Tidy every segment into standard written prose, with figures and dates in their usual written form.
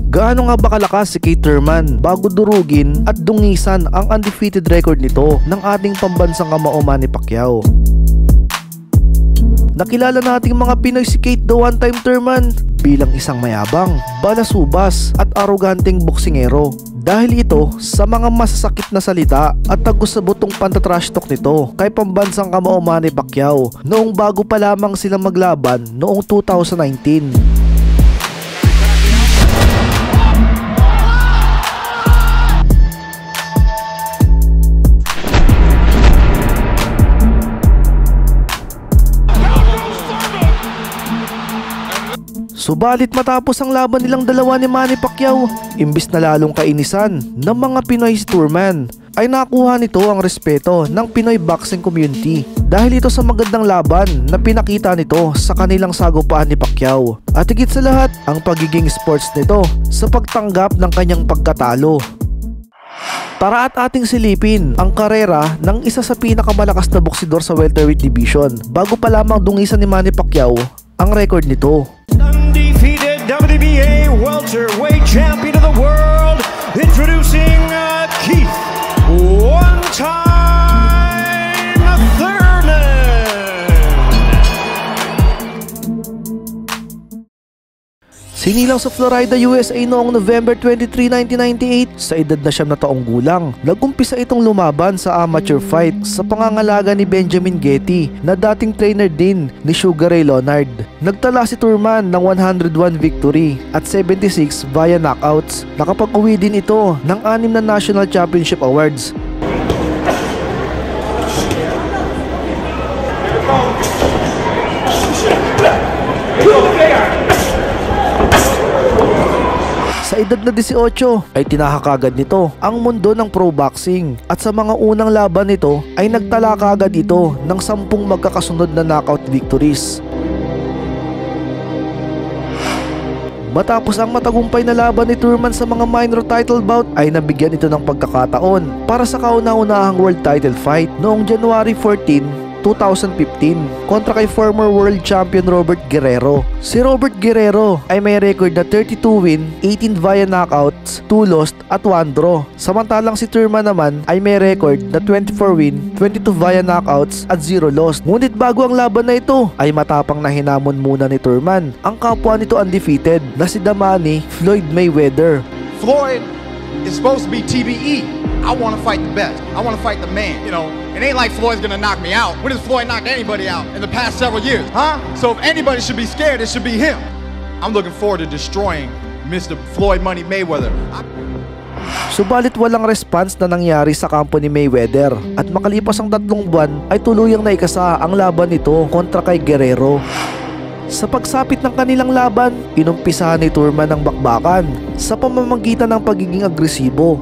Gaano nga ba kalakas si Keith Thurman bago durugin at dungisan ang undefeated record nito ng ating pambansang kamao Manny Pacquiao? Nakilala nating mga Pinoy si Keith the One-Time Thurman bilang isang mayabang, balasubas at aroganteng boksingero. Dahil ito sa mga masasakit na salita at tagos sa butong pantatrash talk nito kay pambansang kamao Manny Pacquiao noong bago pa lamang sila maglaban noong 2019. Subalit matapos ang laban nilang dalawa ni Manny Pacquiao, imbis na lalong kainisan ng mga Pinoy si Thurman, ay nakuha nito ang respeto ng Pinoy boxing community dahil ito sa magandang laban na pinakita nito sa kanilang sagupaan ni Pacquiao. At higit sa lahat, ang pagiging sports nito sa pagtanggap ng kanyang pagkatalo. Tara at ating silipin ang karera ng isa sa pinakamalakas na boksidor sa welterweight division bago pa lamang dungisan ni Manny Pacquiao ang record nito. Undefeated WBA welterweight champion of the world, introducing Keith One-Time Thurman. Sinilang sa Florida, USA noong November 23, 1998 sa edad na 9 na taong gulang. Nagumpisa itong lumaban sa amateur fight sa pangangalaga ni Benjamin Getty na dating trainer din ni Sugar Ray Leonard. Nagtala si Thurman ng 101 victory at 76 via knockouts. Nakapag-uwi din ito ng 6 na National Championship Awards. Sa edad na 18 ay tinahak agad nito ang mundo ng pro boxing at sa mga unang laban nito ay nagtala agad ito ng 10 magkakasunod na knockout victories. Matapos ang matagumpay na laban ni Thurman sa mga minor title bout ay nabigyan ito ng pagkakataon para sa kauna-unahang world title fight noong January 14, 2015 kontra kay former world champion Robert Guerrero. Si Robert Guerrero ay may record na 32 win, 18 via knockouts, 2 lost at 1 draw. Samantalang si Thurman naman ay may record na 24 win, 22 via knockouts at 0 lost. Ngunit bago ang laban na ito ay matapang na hinamon muna ni Thurman ang kapwa nito undefeated na si Manny Floyd Mayweather. Floyd is supposed to be TBE. I want to fight the best. I want to fight the man. You know, it ain't like Floyd's gonna knock me out. When has Floyd knocked anybody out in the past several years? Huh? So if anybody should be scared, it should be him. I'm looking forward to destroying Mr. Floyd Money Mayweather. Subalit walang response na nangyari sa kampo ni Mayweather at makalipas ang 3 buwan ay tuluyang naikasa ang laban nito kontra kay Guerrero. Sa pagsapit ng kanilang laban, inumpisahan ni Thurman ang bakbakan sa pamamagitan ng pagiging agresibo.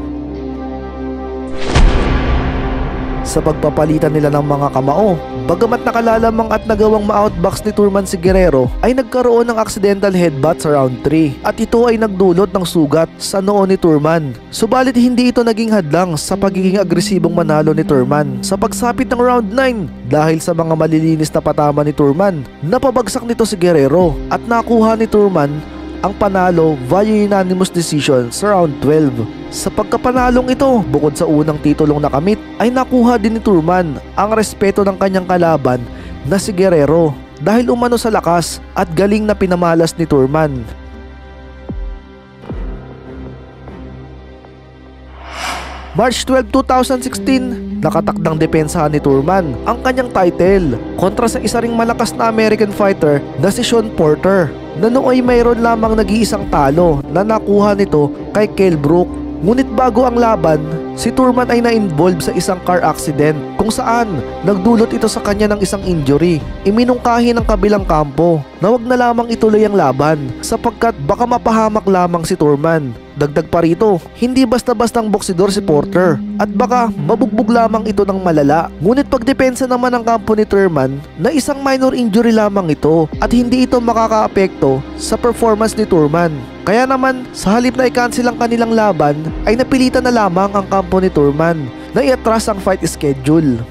Sa pagpapalitan nila ng mga kamao, bagamat nakalalamang at nagawang ma-outbox ni Thurman si Guerrero, ay nagkaroon ng accidental headbutt sa round 3 at ito ay nagdulot ng sugat sa noo ni Thurman. Subalit hindi ito naging hadlang sa pagiging agresibong manalo ni Thurman sa pagsapit ng round 9 dahil sa mga malilinis na patama ni Thurman. Napabagsak nito si Guerrero at nakuha ni Thurman ang panalo via unanimous decision sa round 12. Sa pagkapanalong ito, bukod sa unang titulong nakamit, ay nakuha din ni Thurman ang respeto ng kanyang kalaban na si Guerrero dahil umano sa lakas at galing na pinamalas ni Thurman. March 12, 2016, nakatakdang depensahan ni Thurman ang kanyang title kontra sa isa ring malakas na American fighter na si Sean Porter na noon ay mayroon lamang nag-iisang talo na nakuha nito kay Kell Brook. Ngunit bago ang laban, si Thurman ay na-involve sa isang car accident kung saan nagdulot ito sa kanya ng isang injury. Iminungkahi ng kabilang kampo na wag na lamang ituloy ang laban sapagkat baka mapahamak lamang si Thurman. Dagdag pa rito, hindi basta-bastang boksidor si Porter at baka mabugbog lamang ito ng malala. Ngunit pagdepensa naman ng kampo ni Thurman na isang minor injury lamang ito at hindi ito makakaapekto sa performance ni Thurman. Kaya naman, sa halip na i-cancel ang kanilang laban, ay napilitan na lamang ang kampo ni Thurman na i-atras ang fight schedule.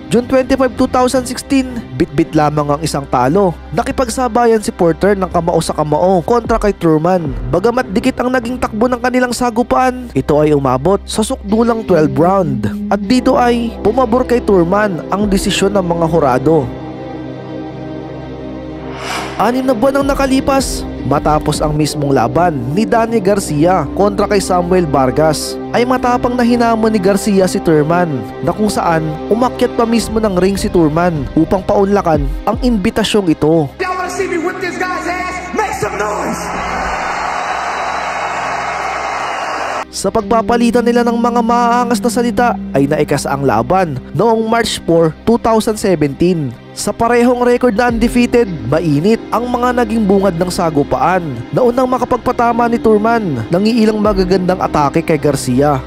June 25, 2016, bit-bit lamang ang isang talo. Nakipagsabayan si Porter ng kamao sa kamao kontra kay Thurman. Bagamat dikit ang naging takbo ng kanilang sagupaan, ito ay umabot sa sukdulang 12 round. At dito ay pumabor kay Thurman ang desisyon ng mga hurado. 6 na buwan ang nakalipas matapos ang mismong laban ni Danny Garcia kontra kay Samuel Vargas, ay matapang na hinamon ni Garcia si Thurman, na kung saan umakyat pa mismo ng ring si Thurman upang paunlakan ang imbitasyong ito. Y'all wanna see me whip this guy's ass? Make some noise! Sa pagpapalitan nila ng mga maaangas na salita ay naikasa ang laban noong March 4, 2017. Sa parehong record na undefeated, mainit ang mga naging bungad ng sagupaan na unang makapagpatama ni Thurman ng ilang magagandang atake kay Garcia.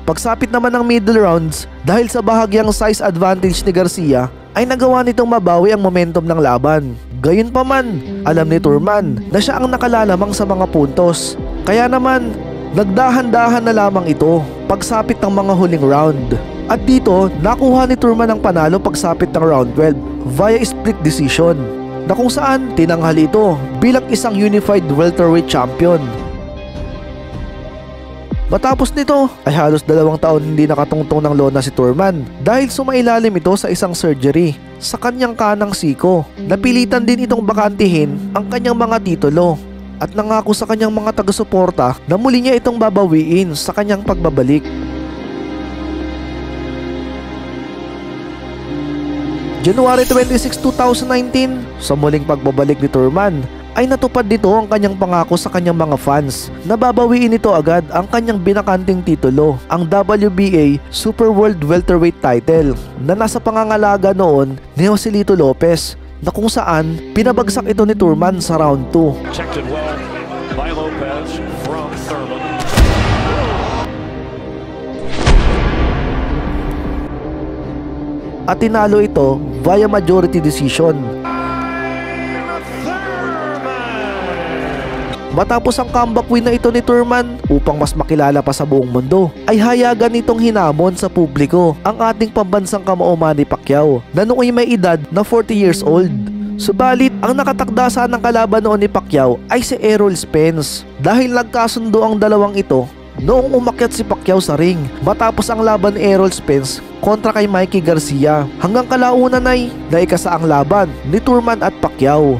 Pagsapit naman ng middle rounds, dahil sa bahagyang size advantage ni Garcia, ay nagawa nitong mabawi ang momentum ng laban. Gayunpaman, alam ni Thurman na siya ang nakalalamang sa mga puntos. Kaya naman, nagdahan-dahan na lamang ito pagsapit ng mga huling round. At dito, nakuha ni Thurman ang panalo pagsapit ng round 12 via split decision, na kung saan tinanghali ito bilang isang unified welterweight champion. Matapos nito ay halos 2 taon hindi nakatungtong ng lona si Thurman dahil sumailalim ito sa isang surgery sa kanyang kanang siko. Napilitan din itong bakantihin ang kanyang mga titulo at nangako sa kanyang mga taga-suporta na muli niya itong babawiin sa kanyang pagbabalik. January 26, 2019, sa muling pagbabalik ni Thurman, ay natupad dito ang kanyang pangako sa kanyang mga fans na babawiin nito agad ang kanyang binakanting titulo, ang WBA Super World Welterweight title, na nasa pangangalaga noon ni Joselito Lopez, na kung saan pinabagsak ito ni Thurman sa round 2. Protected well by Lopez from Thurman. At tinalo ito via majority decision. Matapos ang comeback win na ito ni Thurman, upang mas makilala pa sa buong mundo, ay hayagan nitong hinamon sa publiko ang ating pambansang kamao Manny Pacquiao, na nooy may edad na 40 years old. Subalit, ang nakatakda ng kalaban noon ni Pacquiao ay si Errol Spence, dahil nagkasundo ang dalawang ito noong umakyat si Pacquiao sa ring matapos ang laban ni Errol Spence kontra kay Mikey Garcia, hanggang kalaunan ay naikasa ang laban ni Thurman at Pacquiao.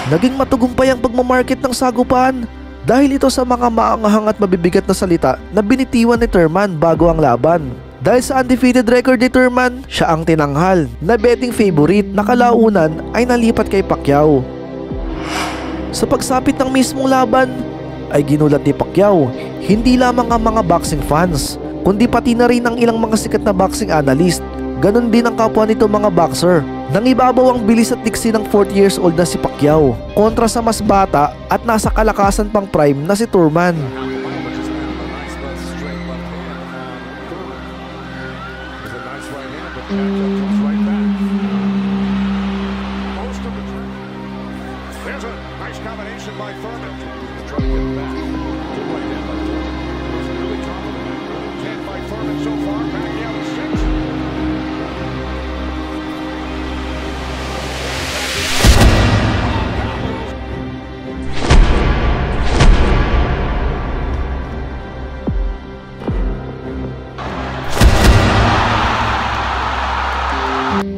Naging matagumpay ang pagmamarket ng sagupaan dahil ito sa mga maanghang at mabibigat na salita na binitiwan ni Thurman bago ang laban. Dahil sa undefeated record ni Thurman, siya ang tinanghal na betting favorite na kalaunan ay nalipat kay Pacquiao. Sa pagsapit ng mismong laban ay ginulat ni Pacquiao hindi lamang ang mga boxing fans, kundi pati na rin ang ilang mga sikat na boxing analyst. Ganon din ang kapwa nito mga boxer. Nangibabaw ang bilis at diksi ng 40 years old na si Pacquiao kontra sa mas bata at nasa kalakasan pang prime na si Thurman.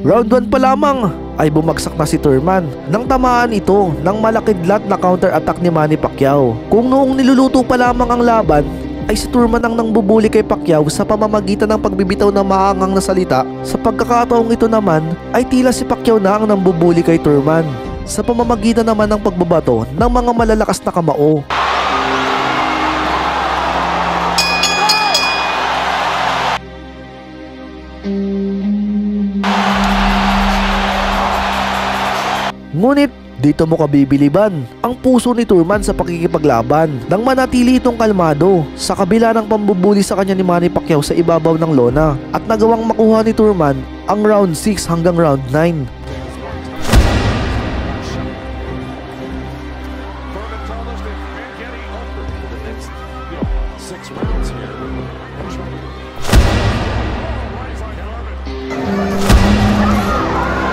Round 1 pa lamang ay bumagsak na si Thurman nang tamaan ito ng malakidlat na counter-attack ni Manny Pacquiao. Kung noong niluluto pa lamang ang laban, ay si Thurman ang nangbubuli kay Pacquiao sa pamamagitan ng pagbibitaw ng maangang na salita. Sa pagkakataong ito naman ay tila si Pacquiao na ang nangbubuli kay Thurman sa pamamagitan naman ng pagbabato ng mga malalakas na kamao. Ngunit dito mo kabibiliban ang puso ni Thurman sa pakikipaglaban nang manatili itong kalmado sa kabila ng pambubuli sa kanya ni Manny Pacquiao sa ibabaw ng lona, at nagawang makuha ni Thurman ang round 6 hanggang round 9. 6 rounds here.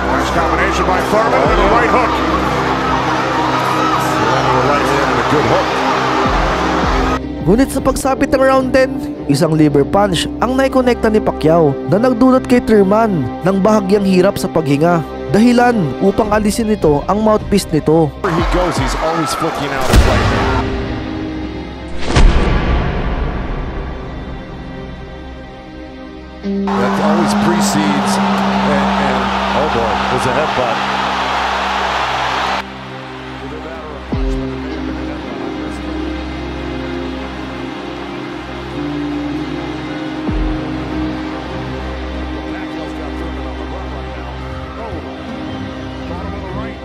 Nice combination by Thurman with a right hook. The right hand and a good hook. Ngunit sa pagsapit ng round 10, isang liver punch ang naikonekta ni Pacquiao na nagdulot kay Thurman ng bahagyang hirap sa paghinga. Dahilan upang alisin nito ang mouthpiece nito. Where he goes, he's always flicking out his right hand. That always precedes and oh boy, there's a headbutt. Either that or a punch, but it may have been a headbutt on this one. Pacquiao's got Thurman on the run right now. Oh, caught him with a right.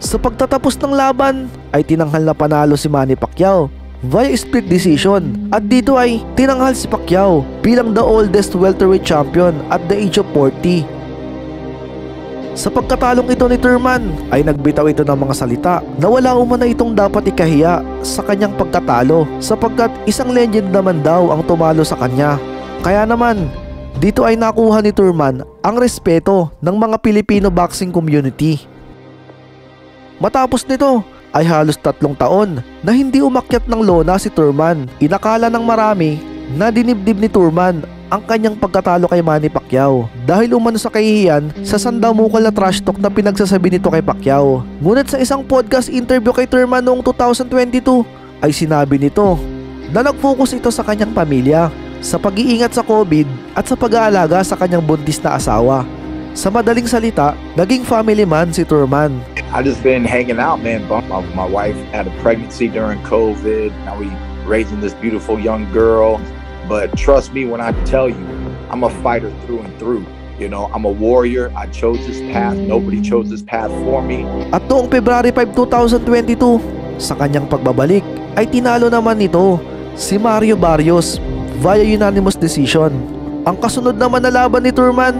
Sa pagtatapos ng laban ay tinanghal na panalo si Manny Pacquiao via split decision, at dito ay tinanghal si Pacquiao bilang the oldest welterweight champion at the age of 40. Sa pagkatalong ito ni Thurman ay nagbitaw ito ng mga salita na wala umana itong dapat ikahiya sa kanyang pagkatalo sapagkat isang legend naman daw ang tumalo sa kanya. Kaya naman dito ay nakuha ni Thurman ang respeto ng mga Filipino boxing community. Matapos nito ay halos 3 taon na hindi umakyat ng lona si Thurman. Inakala ng marami na dinibdib ni Thurman ang kanyang pagkatalo kay Manny Pacquiao dahil umano sa kahihiyan sa sandamukal na trash talk na pinagsasabi nito kay Pacquiao. Ngunit sa isang podcast interview kay Thurman noong 2022 ay sinabi nito na nag-focus ito sa kanyang pamilya, sa pag-iingat sa COVID at sa pag-aalaga sa kanyang buntis na asawa. Sa madaling salita, naging family man si Thurman. I just been hanging out, man. My wife had a pregnancy during COVID. Now we raising this beautiful young girl. But trust me when I tell you, I'm a fighter through and through. You know, I'm a warrior. I chose this path. Nobody chose this path for me. At noong February 5, 2022, sa kanyang pagbabalik, ay tinalo naman nito si Mario Barrios via unanimous decision. Ang kasunod naman na laban ni Thurman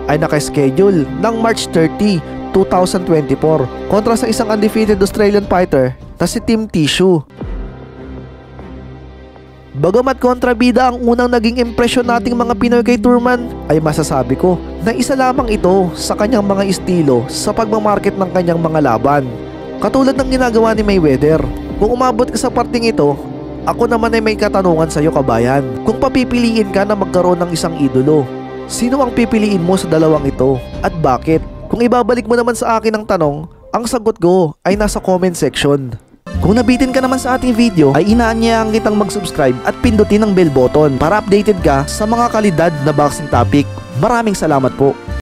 ay naka-schedule ng March 30, 2024 kontra sa isang undefeated Australian fighter na si Tim Tissue. Bagamat kontrabida ang unang naging impresyon nating mga Pinoy kay Thurman, ay masasabi ko na isa lamang ito sa kanyang mga estilo sa pagmamarket ng kanyang mga laban. Katulad ng ginagawa ni Mayweather. Kung umabot ka sa parting ito, ako naman ay may katanungan sa iyo, kabayan. Kung papipiliin ka na magkaroon ng isang idolo, sino ang pipiliin mo sa dalawang ito at bakit? Kung ibabalik mo naman sa akin ang tanong, ang sagot ko ay nasa comment section. Kung nabitin ka naman sa ating video, ay inaanyayahan kitang mag-subscribe at pindutin ang bell button para updated ka sa mga kalidad na boxing topic. Maraming salamat po.